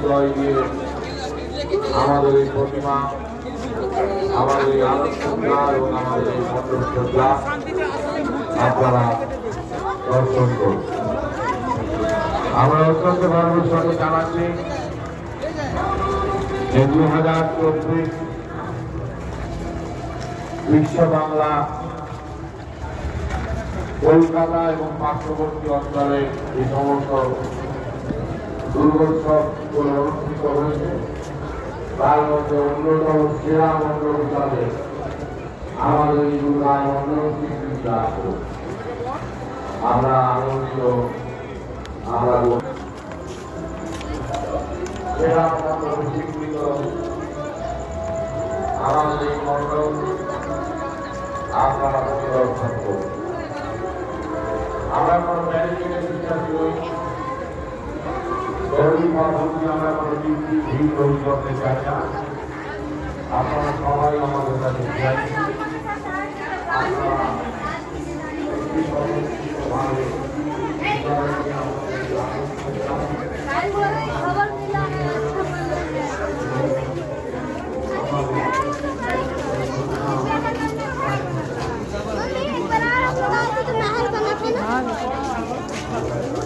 হৃদয় দিয়ে আমাদের এই প্রতিমা, আমাদের এই আলোচনা এবং আমাদের এই মন্ডপসজ্জা আপনারা দর্শন করুন। আমরা অত্যন্ত গর্বের সঙ্গে জানাচ্ছি যে 2024 বিশ্ব বাংলা কলকাতা এবং পার্শ্ববর্তী অঞ্চলে এই সমস্ত দুর্গোৎসবগুলো অনুষ্ঠিত হয়েছে। তার মধ্যে অন্যতম সেরা মন্ডল হিসাবে আমাদের এই দুর্গা মন্ডল স্বীকৃতি আছে। আমরা আনন্দিত, আমরা সেরা মন্ডল স্বীকৃত আমাদের এই মন্ডল আপনারা পরিদর্শন করুন। আমরা কোনো ব্যারিকেডের বিশ্বাসী নই, আমরা কোনো ভিড় তৈরি করতে চাই না। আপনারা সবাই আমাদের কাছে চাই আপনারা हाँ